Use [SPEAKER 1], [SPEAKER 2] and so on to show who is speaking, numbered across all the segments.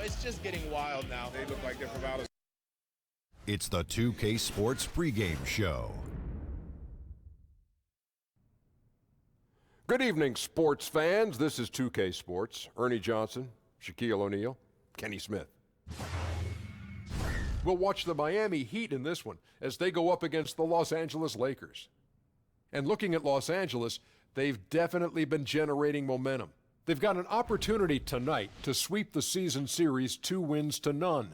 [SPEAKER 1] it's just getting wild now. They look like they're from outer.
[SPEAKER 2] It's the 2K Sports pregame show.
[SPEAKER 3] Good evening, sports fans. This is 2K Sports. Ernie Johnson, Shaquille O'Neal, Kenny Smith. We'll watch the Miami Heat in this one as they go up against the Los Angeles Lakers. And looking at Los Angeles, they've definitely been generating momentum. They've got an opportunity tonight to sweep the season series 2-0.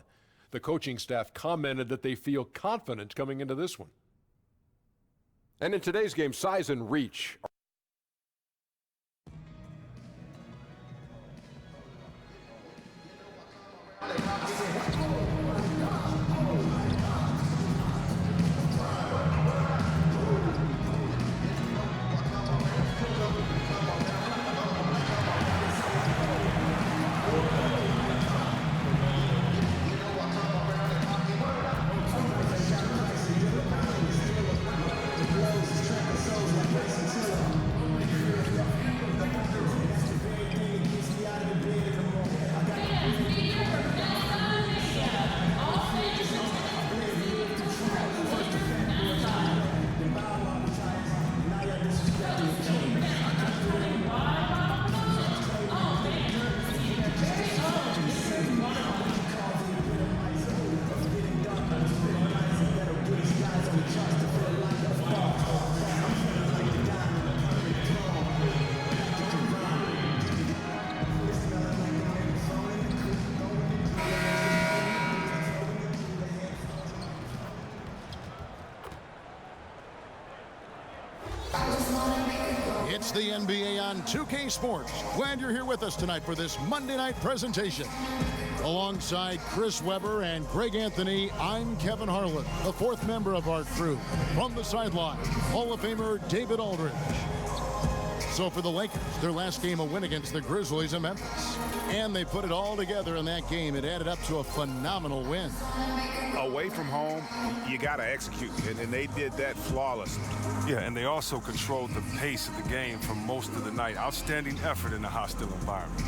[SPEAKER 3] The coaching staff commented that they feel confident coming into this one. And in today's game, size and reach.
[SPEAKER 4] It's the NBA on 2K Sports. Glad you're here with us tonight for this Monday night presentation. Alongside Chris Webber and Greg Anthony, I'm Kevin Harlan, the fourth member of our crew. From the sideline, Hall of Famer David Aldridge. So for the Lakers, their last game a win against the Grizzlies in Memphis. And they put it all together in that game. It added up to a phenomenal win.
[SPEAKER 5] Away from home, you got to execute, and they did that flawlessly.
[SPEAKER 6] Yeah, and they also controlled the pace of the game for most of the night. Outstanding effort in a hostile environment.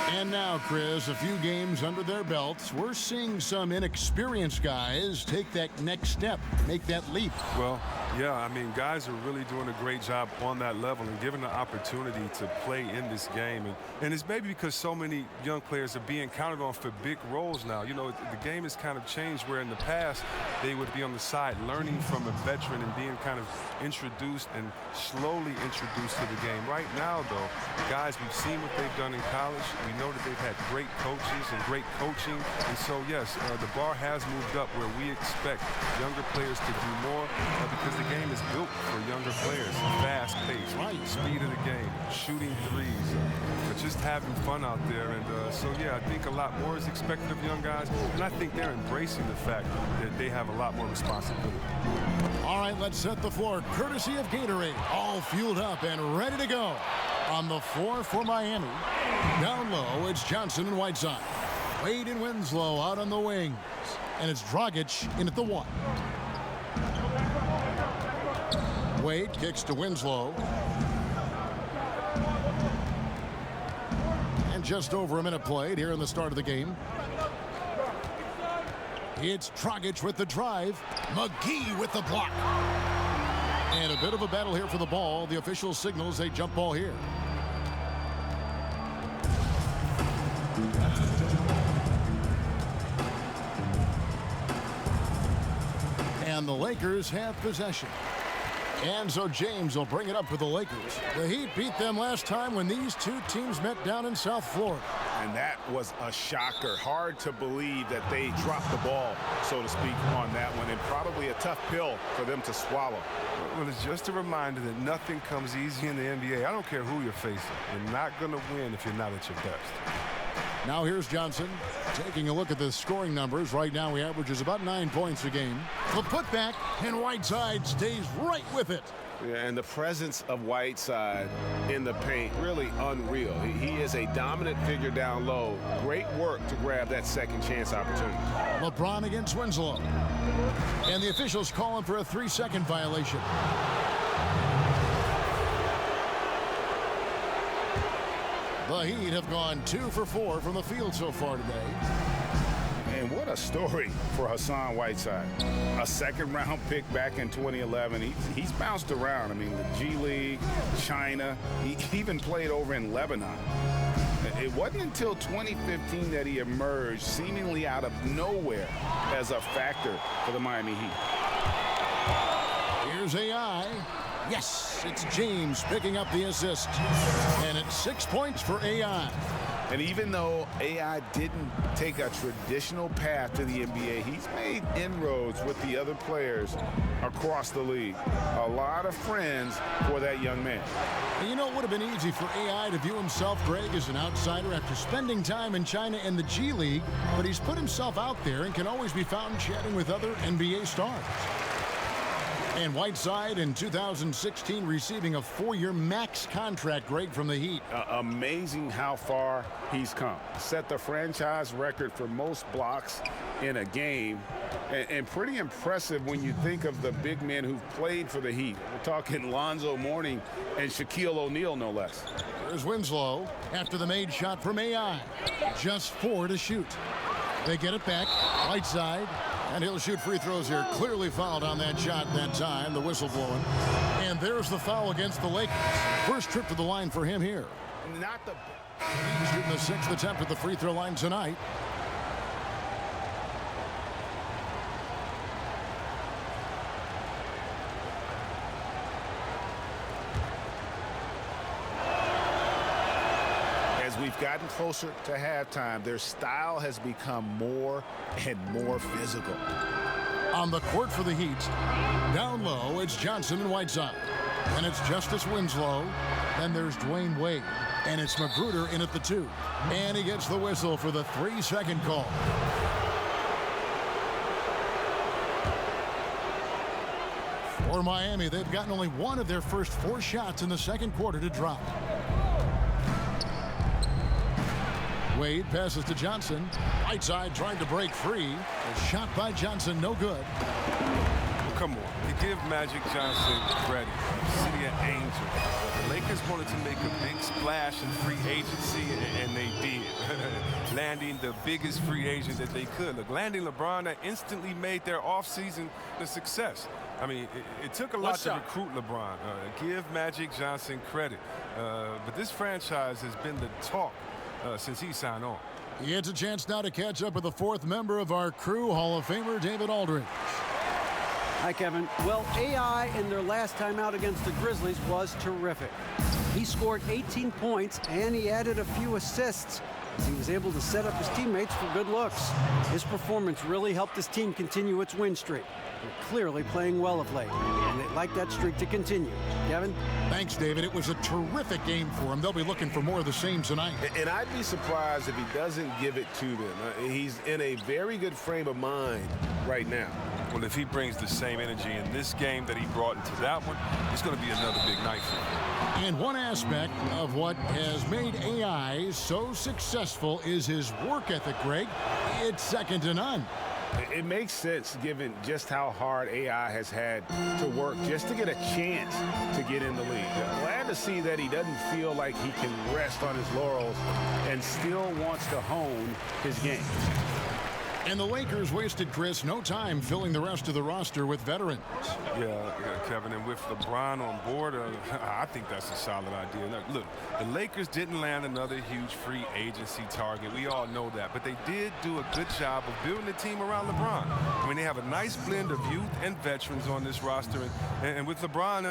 [SPEAKER 4] And now, Chris, a few games under their belts, we're seeing some inexperienced guys take that next step, make that leap.
[SPEAKER 6] Well, yeah, I mean, guys are really doing a great job on that level and given the opportunity to play in this game. And it's maybe because so many young players are being counted on for big roles now. You know, the game has kind of changed where in the past they would be on the side learning from a veteran and being kind of introduced and slowly introduced to the game. Right now, though, guys, we've seen what they've done in college. We know that they've had great coaches and great coaching. And so, yes, the bar has moved up where we expect younger players to do more because the game is built for younger players. Fast pace, right? Speed of the game, shooting threes, but just having fun out there. And so, yeah, I think a lot more is expected of young guys. And I think they're embracing the fact that they have a lot more responsibility.
[SPEAKER 4] All right, let's set the floor. Courtesy of Gatorade, all fueled up and ready to go. On the floor for Miami. Down low, it's Johnson and Whiteside. Wade and Winslow out on the wings. And it's Dragic in at the 1. Wade kicks to Winslow. And just over a minute played here in the start of the game. It's Dragic with the drive. McGee with the block. And a bit of a battle here for the ball. The official signals a jump ball here. And the Lakers have possession. And so James will bring it up for the Lakers. The Heat beat them last time when these two teams met down in South Florida.
[SPEAKER 5] And that was a shocker. Hard to believe that they dropped the ball, so to speak, on that one. And probably a tough pill for them to swallow.
[SPEAKER 6] Well, it's just a reminder that nothing comes easy in the NBA. I don't care who you're facing. You're not going to win if you're not at your best.
[SPEAKER 4] Now here's Johnson taking a look at the scoring numbers. Right now he averages about 9 points a game. The putback, and Whiteside stays right with it.
[SPEAKER 5] Yeah, and the presence of Whiteside in the paint, really unreal. He is a dominant figure down low. Great work to grab that second chance opportunity.
[SPEAKER 4] LeBron against Winslow. And the officials calling for a 3-second violation. The Heat have gone 2 for 4 from the field so far today.
[SPEAKER 5] And what a story for Hassan Whiteside. A second-round pick back in 2011. He's bounced around. I mean, the G League, China. He even played over in Lebanon. It wasn't until 2015 that he emerged seemingly out of nowhere as a factor for the Miami Heat.
[SPEAKER 4] Here's AI. Yes, it's James picking up the assist. And it's 6 points for AI.
[SPEAKER 5] And even though AI didn't take a traditional path to the NBA, he's made inroads with the other players across the league. A lot of friends for that young man.
[SPEAKER 4] And you know, it would have been easy for AI to view himself, Greg, as an outsider after spending time in China and the G League, but he's put himself out there and can always be found chatting with other NBA stars. And Whiteside in 2016 receiving a 4-year max contract, Greg, from the Heat.
[SPEAKER 5] Amazing how far he's come. Set the franchise record for most blocks in a game. And pretty impressive when you think of the big men who've played for the Heat. We're talking Lonzo Mourning and Shaquille O'Neal, no less.
[SPEAKER 4] There's Winslow after the made shot from AI. Just 4 to shoot. They get it back. Whiteside. And he'll shoot free throws here. Clearly fouled on that shot that time. The whistle blowing. And there's the foul against the Lakers. First trip to the line for him here.
[SPEAKER 5] Not the...
[SPEAKER 4] He's shooting the 6th attempt at the free throw line tonight.
[SPEAKER 5] We've gotten closer to halftime. Their style has become more and more physical.
[SPEAKER 4] On the court for the Heat, down low, it's Johnson and Whiteside. And it's Justice Winslow. Then there's Dwayne Wade. And it's Magruder in at the 2. And he gets the whistle for the 3-second call. For Miami, they've gotten only one of their first 4 shots in the second quarter to drop. Wade passes to Johnson. Whiteside trying to break free. A shot by Johnson, no good.
[SPEAKER 6] Well, come on. You give Magic Johnson credit. City of Angels. The Lakers wanted to make a big splash in free agency, and they did. Landing the biggest free agent that they could. Look, landing LeBron, that instantly made their offseason a success. I mean, it took a lot to recruit LeBron. Give Magic Johnson credit. But this franchise has been the talk since he signed on.
[SPEAKER 4] He gets a chance now to catch up with the 4th member of our crew, Hall of Famer David Aldridge.
[SPEAKER 7] Hi, Kevin. Well, AI in their last time out against the Grizzlies was terrific. He scored 18 points, and he added a few assists. He was able to set up his teammates for good looks. His performance really helped his team continue its win streak. They're clearly playing well of late, and they'd like that streak to continue. Kevin?
[SPEAKER 4] Thanks, David. It was a terrific game for him. They'll be looking for more of the same tonight.
[SPEAKER 5] And I'd be surprised if he doesn't give it to them. He's in a very good frame of mind right now.
[SPEAKER 6] Well, if he brings the same energy in this game that he brought into that one, it's going to be another big night for him.
[SPEAKER 4] And one aspect of what has made AI so successful is his work ethic, Greg. It's second to none.
[SPEAKER 5] It makes sense given just how hard AI has had to work just to get a chance to get in the league. Glad to see that he doesn't feel like he can rest on his laurels and still wants to hone his game.
[SPEAKER 4] And the Lakers wasted, Chris, no time filling the rest of the roster with veterans.
[SPEAKER 6] Yeah, Kevin, and with LeBron on board, I think that's a solid idea. Look, the Lakers didn't land another huge free agency target. We all know that. But they did do a good job of building a team around LeBron. I mean, they have a nice blend of youth and veterans on this roster. And with LeBron,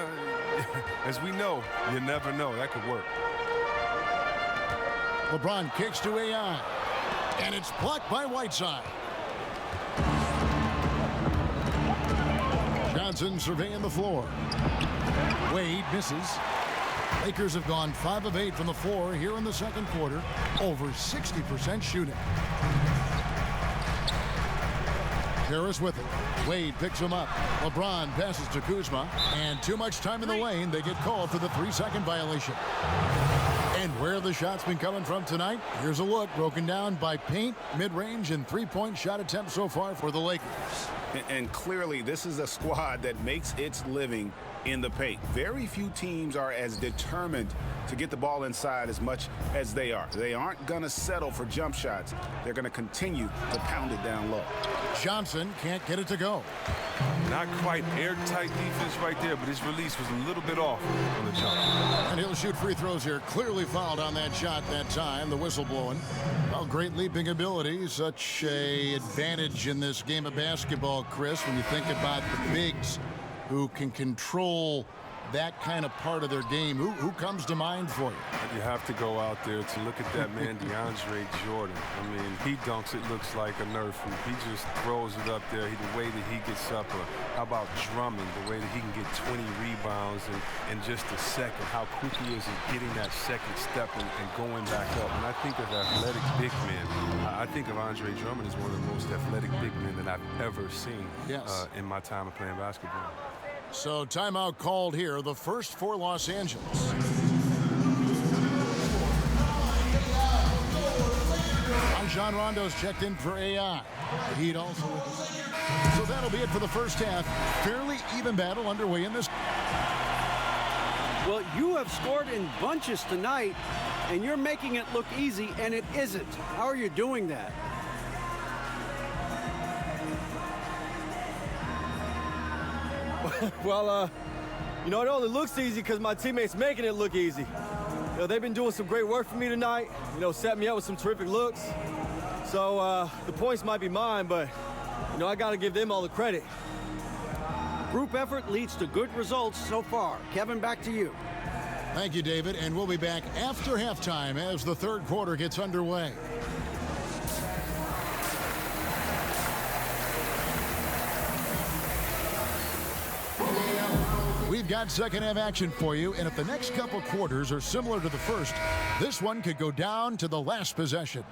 [SPEAKER 6] as we know, you never know. That could work.
[SPEAKER 4] LeBron kicks to AI. And it's blocked by Whiteside. Johnson surveying the floor. Wade misses. Lakers have gone 5 of 8 from the floor here in the second quarter, over 60% shooting. Harris with it. Wade picks him up. LeBron passes to Kuzma, and too much time in the lane. They get called for the 3-second violation. And where the shots been coming from tonight? Here's a look broken down by paint, mid-range, and three-point shot attempts so far for the Lakers.
[SPEAKER 5] And clearly, this is a squad that makes its living in the paint. Very few teams are as determined to get the ball inside as much as they are. They aren't going to settle for jump shots. They're going to continue to pound it down low.
[SPEAKER 4] Johnson can't get it to go.
[SPEAKER 6] Not quite airtight defense right there, but his release was a little bit off on the jump.
[SPEAKER 4] And he'll shoot free throws here. Clearly fouled on that shot that time. The whistle blowing. Well, great leaping ability. Such a advantage in this game of basketball, Chris, when you think about the bigs who can control that kind of part of their game. Who comes to mind for you?
[SPEAKER 6] You have to go out there to look at that man, DeAndre Jordan. I mean, he dunks it looks like a Nerf hoop. He just throws it up there. The way that he gets up. How about Drummond? The way that he can get 20 rebounds in just a second. How quick he is at getting that second step and going back up. And I think of athletic big men. I think of Andre Drummond as one of the most athletic big men that I've ever seen in my time of playing basketball.
[SPEAKER 4] So timeout called here, the first for Los Angeles. John Rondo's checked in for AI. The Heat also with us. So that'll be it for the first half. Fairly even battle underway in this.
[SPEAKER 7] Well, you have scored in bunches tonight, and you're making it look easy, and it isn't. How are you doing that?
[SPEAKER 8] Well, it only looks easy because my teammates making it look easy. They've been doing some great work for me tonight. Set me up with some terrific looks. So the points might be mine, but, I got to give them all the credit.
[SPEAKER 7] Group effort leads to good results so far. Kevin, back to you.
[SPEAKER 4] Thank you, David, and we'll be back after halftime as the third quarter gets underway. We've got second half action for you, and if the next couple quarters are similar to the first, this one could go down to the last possession.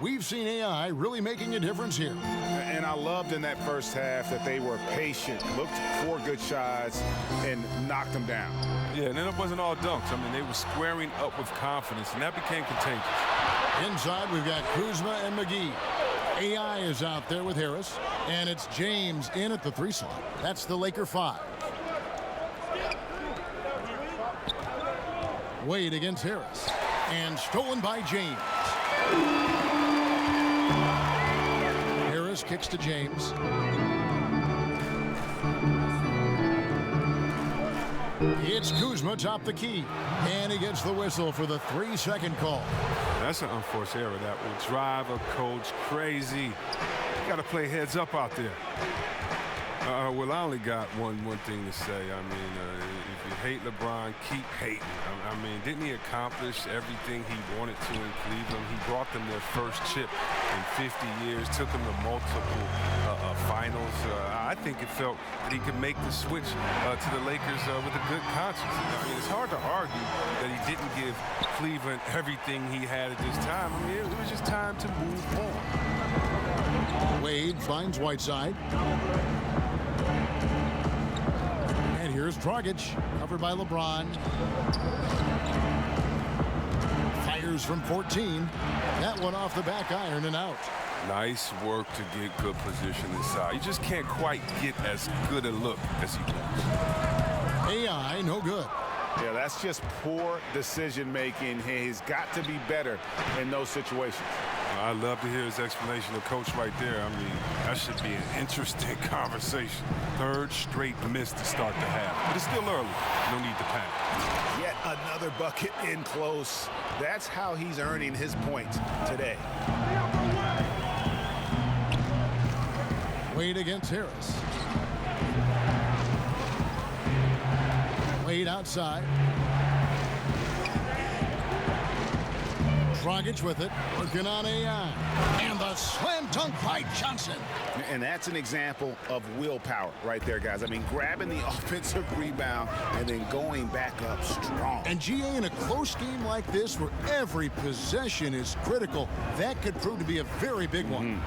[SPEAKER 4] We've seen AI really making a difference here.
[SPEAKER 5] And I loved in that first half that they were patient, looked for good shots, and knocked them down.
[SPEAKER 6] Yeah, and then it wasn't all dunks. I mean, they were squaring up with confidence, and that became contagious.
[SPEAKER 4] Inside, we've got Kuzma and McGee. AI is out there with Harris, and it's James in at the 3 slot. That's the Laker 5. Wade against Harris, and stolen by James. Harris kicks to James. It's Kuzma top the key, and he gets the whistle for the 3-second call.
[SPEAKER 6] That's an unforced error that will drive a coach crazy. You got to play heads up out there. Well, I only got one thing to say. I mean, if you hate LeBron, keep hating. I mean, didn't he accomplish everything he wanted to in Cleveland? He brought them their first chip in 50 years, took them to multiple finals. I think it felt that he could make the switch to the Lakers with a good conscience. I mean, it's hard to argue that he didn't give Cleveland everything he had at this time. I mean, it was just time to move on.
[SPEAKER 4] Wade finds Whiteside. And here's Dragic, covered by LeBron. Fires from 14. That one off the back iron and out.
[SPEAKER 6] Nice work to get good position inside. You just can't quite get as good a look as he does.
[SPEAKER 4] AI, no good.
[SPEAKER 5] Yeah, that's just poor decision-making. He's got to be better in those situations.
[SPEAKER 6] I'd love to hear his explanation of coach right there. I mean, that should be an interesting conversation. Third straight miss to start the half. But it's still early. No need to panic.
[SPEAKER 5] Yet another bucket in close. That's how he's earning his points today.
[SPEAKER 4] Wade against Harris. Wade outside. Dragic with it, working on AI. And the slam dunk by Johnson.
[SPEAKER 5] And that's an example of willpower right there, guys. I mean, grabbing the offensive rebound and then going back up strong.
[SPEAKER 4] And GA, in a close game like this where every possession is critical, that could prove to be a very big one.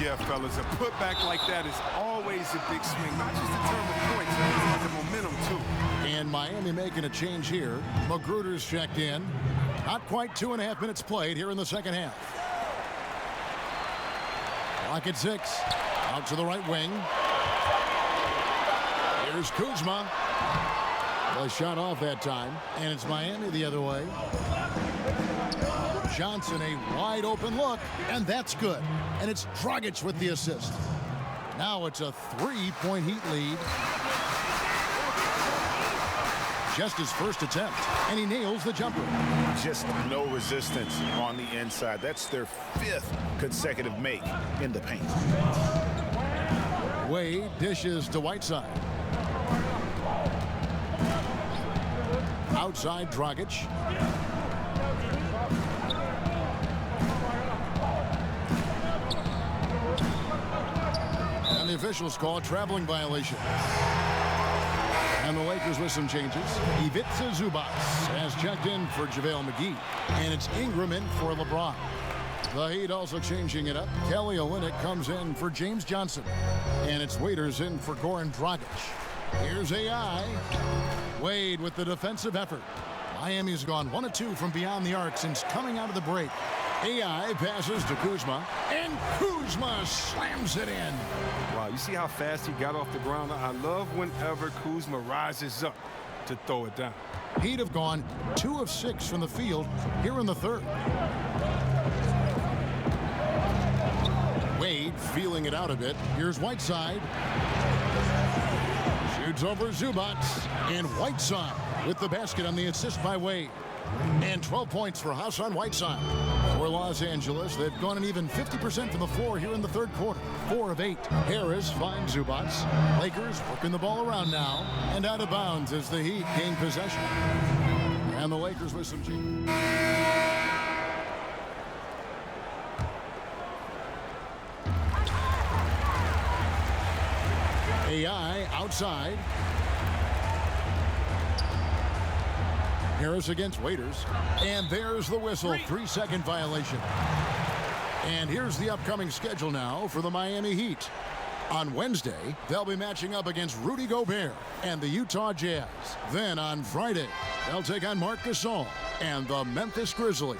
[SPEAKER 6] Yeah, fellas, a putback like that is always a big swing, not just in terms of points, but the momentum, too.
[SPEAKER 4] And Miami making a change here. Magruder's checked in. Not quite 2.5 minutes played here in the second half. Clock at 6. Out to the right wing. Here's Kuzma. The shot off that time. And it's Miami the other way. Johnson, a wide open look. And that's good. And it's Dragic with the assist. Now it's a 3-point Heat lead. Just his first attempt, and he nails the jumper.
[SPEAKER 5] Just no resistance on the inside. That's their 5th consecutive make in the paint.
[SPEAKER 4] Wade dishes to Whiteside. Outside Dragic. And the officials call a traveling violation. And the Lakers with some changes. Ivica Zubac has checked in for JaVale McGee. And it's Ingram in for LeBron. The Heat also changing it up. Kelly Olynyk comes in for James Johnson. And it's Waiters in for Goran Dragic. Here's AI. Wade with the defensive effort. Miami's gone 1 of 2 from beyond the arc since coming out of the break. AI passes to Kuzma, and Kuzma slams it in.
[SPEAKER 6] Wow, you see how fast he got off the ground? I love whenever Kuzma rises up to throw it down.
[SPEAKER 4] Heat have gone 2 of 6 from the field here in the third. Wade feeling it out a bit. Here's Whiteside. Shoots over Zubac, and Whiteside with the basket on the assist by Wade. And 12 points for Hassan Whiteside. For Los Angeles, they've gone an even 50% from the floor here in the third quarter. 4 of 8. Harris finds Zubac. Lakers working the ball around now. And out of bounds as the Heat gain possession. And the Lakers with some change. AI outside. Harris against Waiters. And there's the whistle. 3-second violation. And here's the upcoming schedule now for the Miami Heat. On Wednesday, they'll be matching up against Rudy Gobert and the Utah Jazz. Then on Friday, they'll take on Marc Gasol and the Memphis Grizzlies.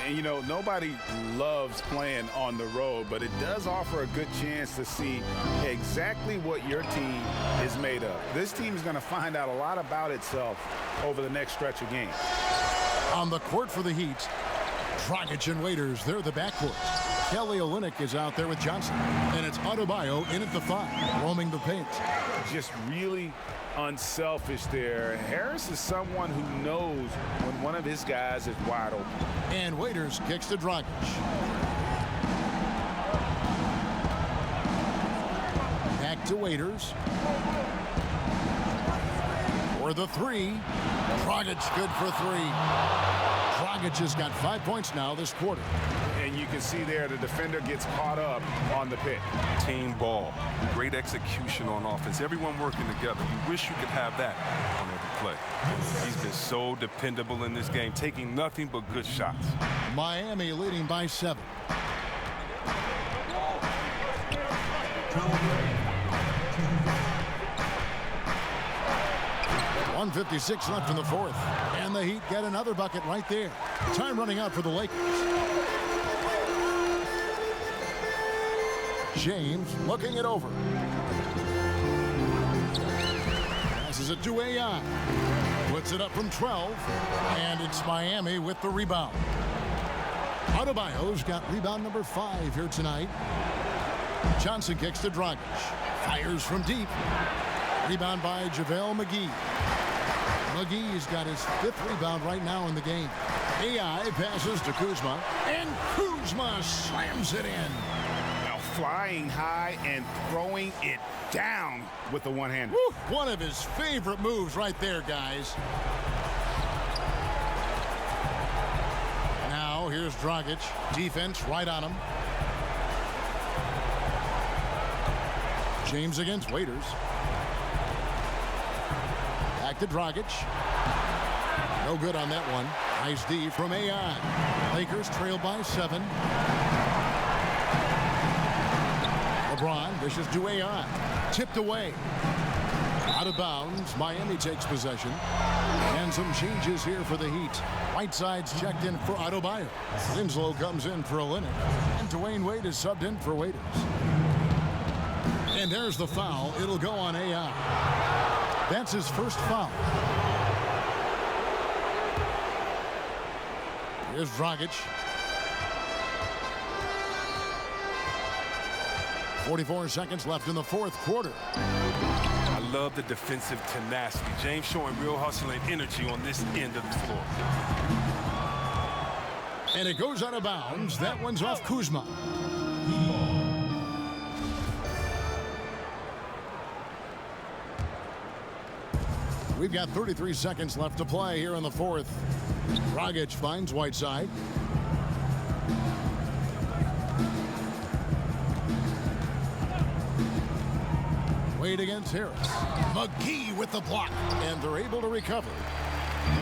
[SPEAKER 5] And, you know, nobody loves playing on the road, but it does offer a good chance to see exactly what your team is made of. This team is going to find out a lot about itself over the next stretch of games.
[SPEAKER 4] On the court for the Heat, Dragic and Waiters, they're the backcourt. Kelly Olynyk is out there with Johnson. And it's Adebayo in at the 5, roaming the paint.
[SPEAKER 5] Just really unselfish there. Harris is someone who knows when one of his guys is wide open.
[SPEAKER 4] And Waiters kicks to Dragic. Back to Waiters. For the 3. Dragic good for 3. Dragic has got 5 points now this quarter.
[SPEAKER 5] And you can see there the defender gets caught up on the pick.
[SPEAKER 6] Team ball. Great execution on offense. Everyone working together. You wish you could have that on every play. He's been so dependable in this game, taking nothing but good shots.
[SPEAKER 4] Miami leading by 7. .156 left in the fourth. And the Heat get another bucket right there. Time running out for the Lakers. James looking it over. Passes it to AI. Puts it up from 12. And it's Miami with the rebound. Adebayo's got rebound number 5 here tonight. Johnson kicks to Dragic. Fires from deep. Rebound by JaVale McGee. McGee's got his 5th rebound right now in the game. AI passes to Kuzma. And Kuzma slams it in.
[SPEAKER 5] Now flying high and throwing it down with the one-hander.
[SPEAKER 4] One of his favorite moves right there, guys. Now go. Here's Dragic. Defense right on him. James against Waiters. Back to Dragic. No good on that one. Nice D from AI. Lakers trail by 7. LeBron dishes to AI. Tipped away. Out of bounds. Miami takes possession. And some changes here for the Heat. Whiteside's checked in for Adebayo. Winslow comes in for Olynyk. And Dwayne Wade is subbed in for Waiters. And there's the foul. It'll go on AI. That's his first foul. Here's Dragic. 44 seconds left in the fourth quarter.
[SPEAKER 6] I love the defensive tenacity. James showing real hustle and energy on this end of the floor.
[SPEAKER 4] And it goes out of bounds. That one's off Kuzma. We've got 33 seconds left to play here in the fourth. Dragic finds Whiteside. Wade against Harris. McGee with the block. And they're able to recover.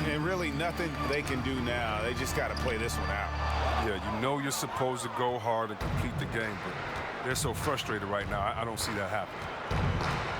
[SPEAKER 5] And really nothing they can do now. They just got to play this one out.
[SPEAKER 6] Yeah, you know you're supposed to go hard and complete the game, but they're so frustrated right now. I don't see that happening.